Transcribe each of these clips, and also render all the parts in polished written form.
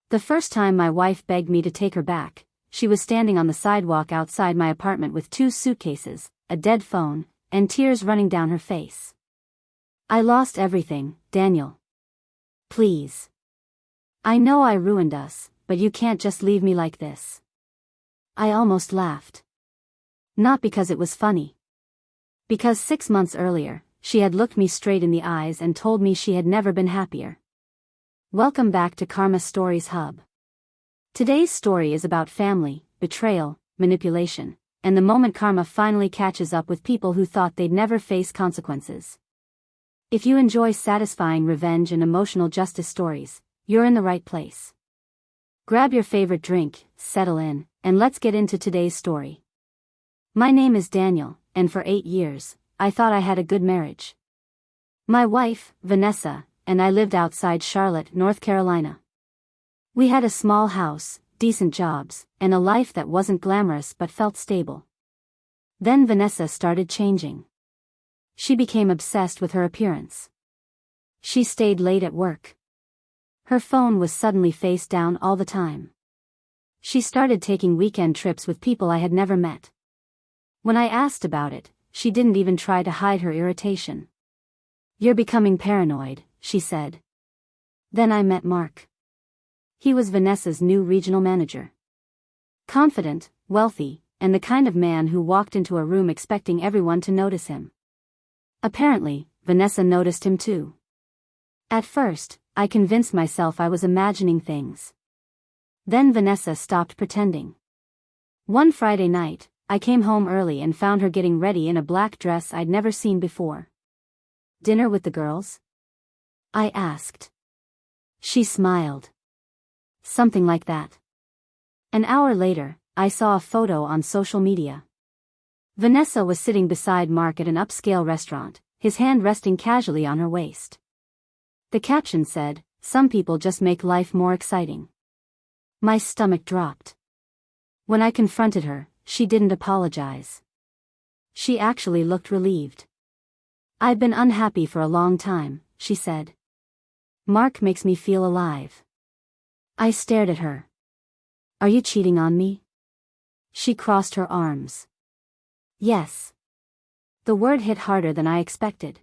The first time my wife begged me to take her back, she was standing on the sidewalk outside my apartment with 2 suitcases, a dead phone, and tears running down her face. I lost everything, Daniel. Please. I know I ruined us, but you can't just leave me like this. I almost laughed. Not because it was funny. Because 6 months earlier, she had looked me straight in the eyes and told me she had never been happier. Welcome back to Karma Stories Hub. Today's story is about family, betrayal, manipulation, and the moment karma finally catches up with people who thought they'd never face consequences. If you enjoy satisfying revenge and emotional justice stories, you're in the right place. Grab your favorite drink, settle in, and let's get into today's story. My name is Daniel, and for 8 years, I thought I had a good marriage. My wife, Vanessa, and I lived outside Charlotte, North Carolina. We had a small house, decent jobs, and a life that wasn't glamorous but felt stable. Then Vanessa started changing. She became obsessed with her appearance. She stayed late at work. Her phone was suddenly face down all the time. She started taking weekend trips with people I had never met. When I asked about it, she didn't even try to hide her irritation. "You're becoming paranoid," she said. Then I met Mark. He was Vanessa's new regional manager. Confident, wealthy, and the kind of man who walked into a room expecting everyone to notice him. Apparently, Vanessa noticed him too. At first, I convinced myself I was imagining things. Then Vanessa stopped pretending. One Friday night, I came home early and found her getting ready in a black dress I'd never seen before. "Dinner with the girls?" I asked. She smiled. "Something like that." An hour later, I saw a photo on social media. Vanessa was sitting beside Mark at an upscale restaurant, his hand resting casually on her waist. The caption said, "Some people just make life more exciting." My stomach dropped. When I confronted her, she didn't apologize. She actually looked relieved. "I've been unhappy for a long time," she said. "Mark makes me feel alive." I stared at her. "Are you cheating on me?" She crossed her arms. "Yes." The word hit harder than I expected.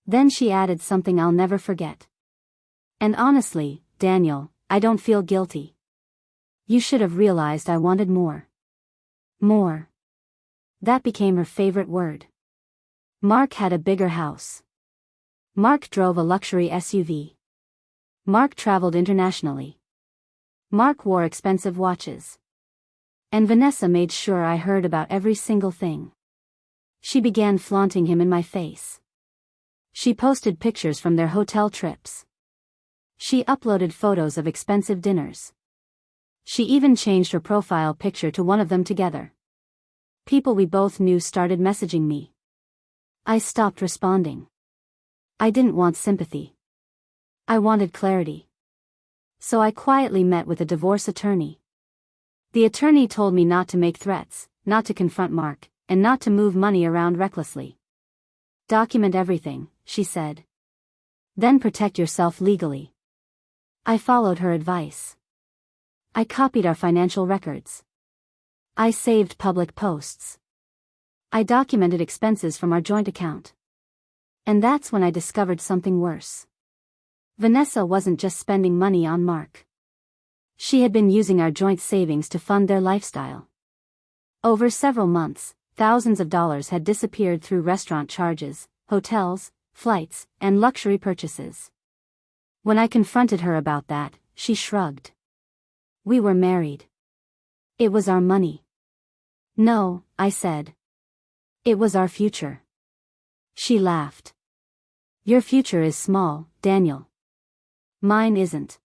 Then she added something I'll never forget. "And honestly, Daniel, I don't feel guilty. You should have realized I wanted more." More. That became her favorite word. Mark had a bigger house. Mark drove a luxury SUV. Mark traveled internationally. Mark wore expensive watches. And Vanessa made sure I heard about every single thing. She began flaunting him in my face. She posted pictures from their hotel trips. She uploaded photos of expensive dinners. She even changed her profile picture to one of them together. People we both knew started messaging me. I stopped responding. I didn't want sympathy. I wanted clarity. So I quietly met with a divorce attorney. The attorney told me not to make threats, not to confront Mark, and not to move money around recklessly. "Document everything," she said. "Then protect yourself legally." I followed her advice. I copied our financial records. I saved public posts. I documented expenses from our joint account. And that's when I discovered something worse. Vanessa wasn't just spending money on Mark. She had been using our joint savings to fund their lifestyle. Over several months, thousands of dollars had disappeared through restaurant charges, hotels, flights, and luxury purchases. When I confronted her about that, she shrugged. We were married. It was our money. "No," I said. "It was our future." She laughed. "Your future is small, Daniel. Mine isn't."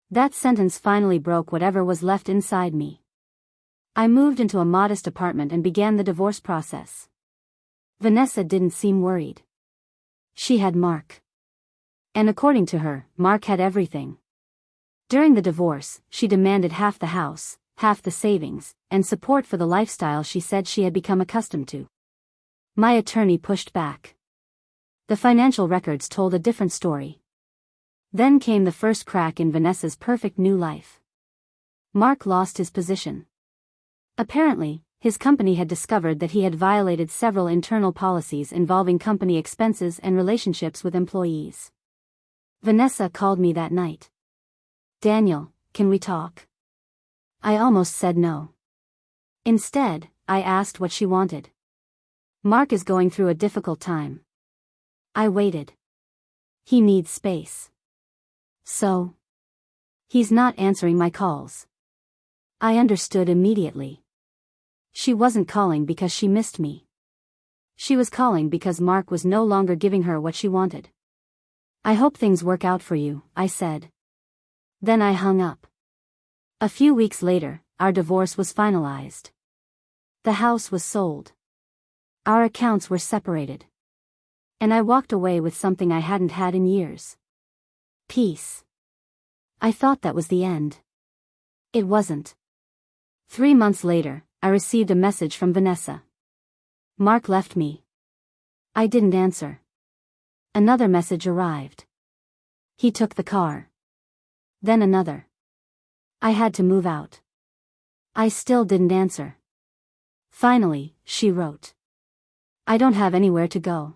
That sentence finally broke whatever was left inside me. I moved into a modest apartment and began the divorce process. Vanessa didn't seem worried. She had Mark. And according to her, Mark had everything. During the divorce, she demanded half the house, half the savings, and support for the lifestyle she said she had become accustomed to. My attorney pushed back. The financial records told a different story. Then came the first crack in Vanessa's perfect new life. Mark lost his position. Apparently, his company had discovered that he had violated several internal policies involving company expenses and relationships with employees. Vanessa called me that night. "Daniel, can we talk?" I almost said no. Instead, I asked what she wanted. "Mark is going through a difficult time." I waited. "He needs space." "So?" "He's not answering my calls." I understood immediately. She wasn't calling because she missed me. She was calling because Mark was no longer giving her what she wanted. "I hope things work out for you," I said. Then I hung up. A few weeks later, our divorce was finalized. The house was sold. Our accounts were separated. And I walked away with something I hadn't had in years. Peace. I thought that was the end. It wasn't. 3 months later, I received a message from Vanessa. "Mark left me." I didn't answer. Another message arrived. "He took the car." Then another. "I had to move out." I still didn't answer. Finally, she wrote. "I don't have anywhere to go."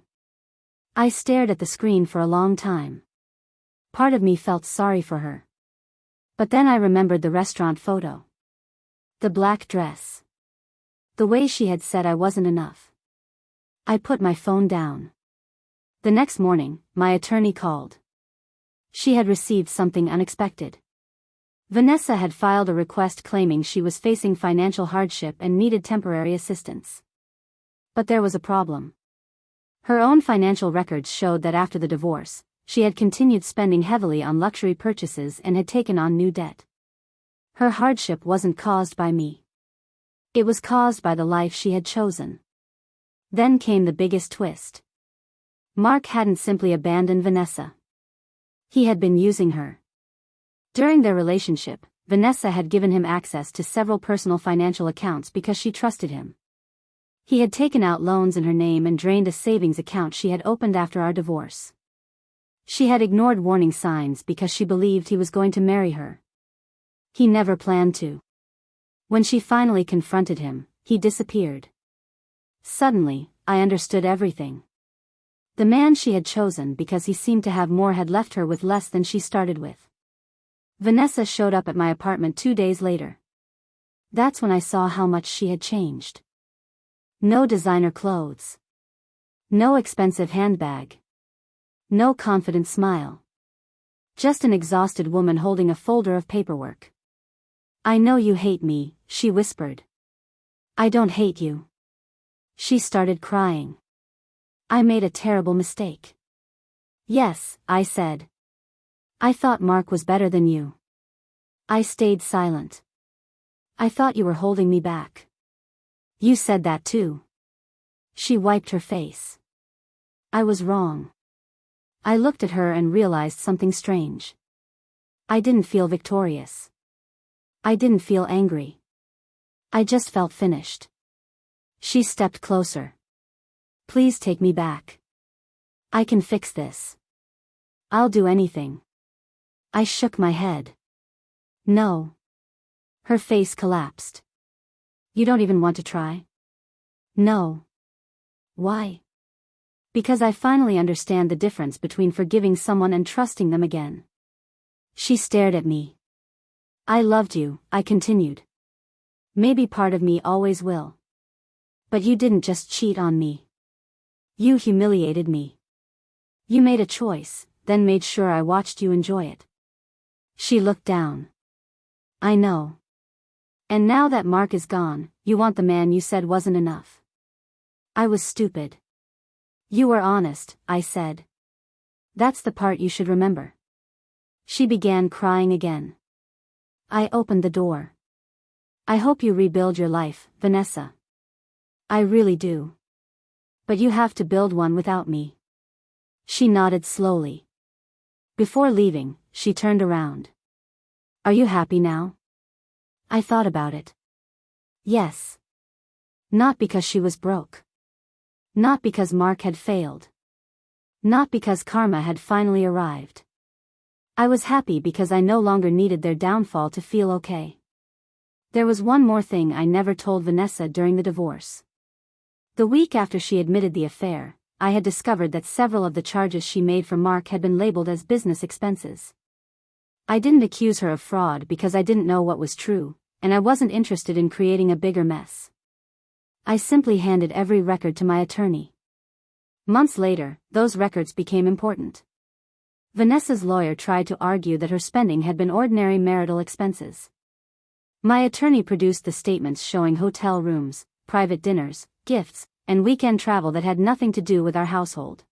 I stared at the screen for a long time. Part of me felt sorry for her. But then I remembered the restaurant photo. The black dress. The way she had said I wasn't enough. I put my phone down. The next morning, my attorney called. She had received something unexpected. Vanessa had filed a request claiming she was facing financial hardship and needed temporary assistance. But there was a problem. Her own financial records showed that after the divorce, she had continued spending heavily on luxury purchases and had taken on new debt. Her hardship wasn't caused by me. It was caused by the life she had chosen. Then came the biggest twist. Mark hadn't simply abandoned Vanessa. He had been using her. During their relationship, Vanessa had given him access to several personal financial accounts because she trusted him. He had taken out loans in her name and drained a savings account she had opened after our divorce. She had ignored warning signs because she believed he was going to marry her. He never planned to. When she finally confronted him, he disappeared. Suddenly, I understood everything. The man she had chosen because he seemed to have more had left her with less than she started with. Vanessa showed up at my apartment 2 days later. That's when I saw how much she had changed. No designer clothes. No expensive handbag. No confident smile. Just an exhausted woman holding a folder of paperwork. "I know you hate me," she whispered. "I don't hate you." She started crying. "I made a terrible mistake." "Yes," I said. "I thought Mark was better than you." I stayed silent. "I thought you were holding me back." "You said that too." She wiped her face. I was wrong. I looked at her and realized something strange. I didn't feel victorious. I didn't feel angry. I just felt finished. She stepped closer. "Please take me back. I can fix this. I'll do anything." I shook my head. "No." Her face collapsed. "You don't even want to try?" "No." "Why?" "Because I finally understand the difference between forgiving someone and trusting them again." She stared at me. "I loved you," I continued. "Maybe part of me always will. But you didn't just cheat on me. You humiliated me. You made a choice, then made sure I watched you enjoy it." She looked down. "I know. And now that Mark is gone, you want the man you said wasn't enough." I was stupid. "You were honest," I said. "That's the part you should remember." She began crying again. I opened the door. "I hope you rebuild your life, Vanessa. I really do. But you have to build one without me." She nodded slowly. Before leaving, she turned around. "Are you happy now?" I thought about it. Yes. Not because she was broke. Not because Mark had failed. Not because karma had finally arrived. I was happy because I no longer needed their downfall to feel okay. There was one more thing I never told Vanessa during the divorce. The week after she admitted the affair, I had discovered that several of the charges she made for Mark had been labeled as business expenses. I didn't accuse her of fraud because I didn't know what was true, and I wasn't interested in creating a bigger mess. I simply handed every record to my attorney. Months later, those records became important. Vanessa's lawyer tried to argue that her spending had been ordinary marital expenses. My attorney produced the statements showing hotel rooms, private dinners, gifts, and weekend travel that had nothing to do with our household.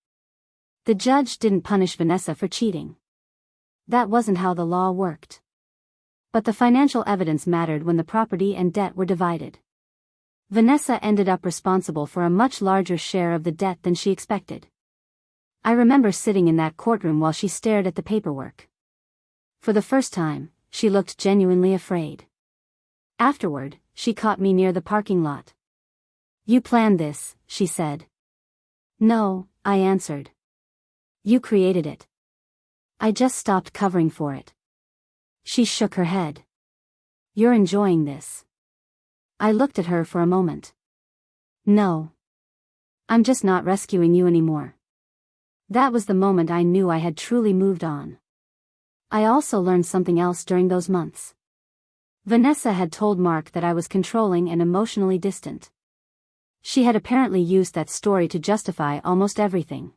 The judge didn't punish Vanessa for cheating. That wasn't how the law worked. But the financial evidence mattered when the property and debt were divided. Vanessa ended up responsible for a much larger share of the debt than she expected. I remember sitting in that courtroom while she stared at the paperwork. For the first time, she looked genuinely afraid. Afterward, she caught me near the parking lot. "You planned this," she said. "No," I answered. "You created it." "I just stopped covering for it." She shook her head. "You're enjoying this." I looked at her for a moment. "No. I'm just not rescuing you anymore." That was the moment I knew I had truly moved on. I also learned something else during those months. Vanessa had told Mark that I was controlling and emotionally distant. She had apparently used that story to justify almost everything.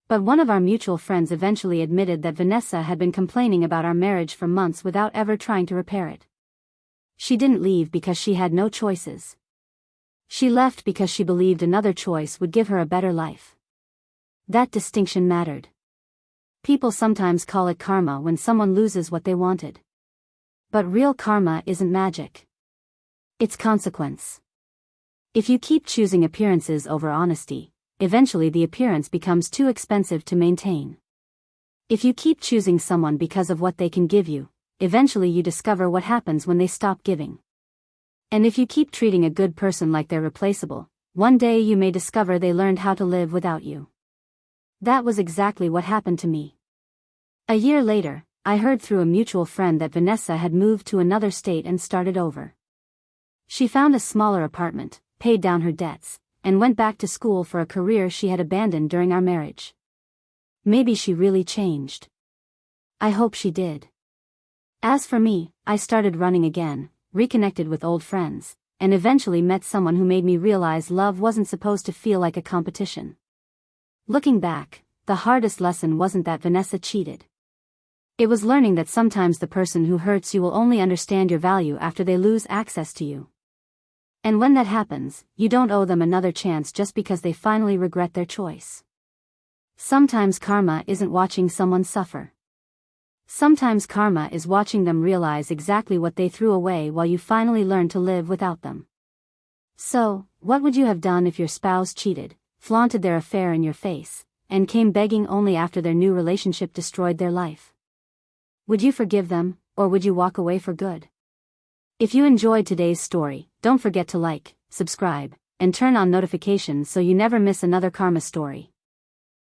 But one of our mutual friends eventually admitted that Vanessa had been complaining about our marriage for months without ever trying to repair it. She didn't leave because she had no choices. She left because she believed another choice would give her a better life. That distinction mattered. People sometimes call it karma when someone loses what they wanted. But real karma isn't magic. It's consequence. If you keep choosing appearances over honesty, eventually the appearance becomes too expensive to maintain. If you keep choosing someone because of what they can give you, eventually you discover what happens when they stop giving. And if you keep treating a good person like they're replaceable, one day you may discover they learned how to live without you. That was exactly what happened to me. A year later, I heard through a mutual friend that Vanessa had moved to another state and started over. She found a smaller apartment, paid down her debts, and went back to school for a career she had abandoned during our marriage. Maybe she really changed. I hope she did. As for me, I started running again, reconnected with old friends, and eventually met someone who made me realize love wasn't supposed to feel like a competition. Looking back, the hardest lesson wasn't that Vanessa cheated. It was learning that sometimes the person who hurts you will only understand your value after they lose access to you. And when that happens, you don't owe them another chance just because they finally regret their choice. Sometimes karma isn't watching someone suffer. Sometimes karma is watching them realize exactly what they threw away while you finally learn to live without them. So, what would you have done if your spouse cheated, flaunted their affair in your face, and came begging only after their new relationship destroyed their life? Would you forgive them, or would you walk away for good? If you enjoyed today's story, don't forget to like, subscribe, and turn on notifications so you never miss another karma story.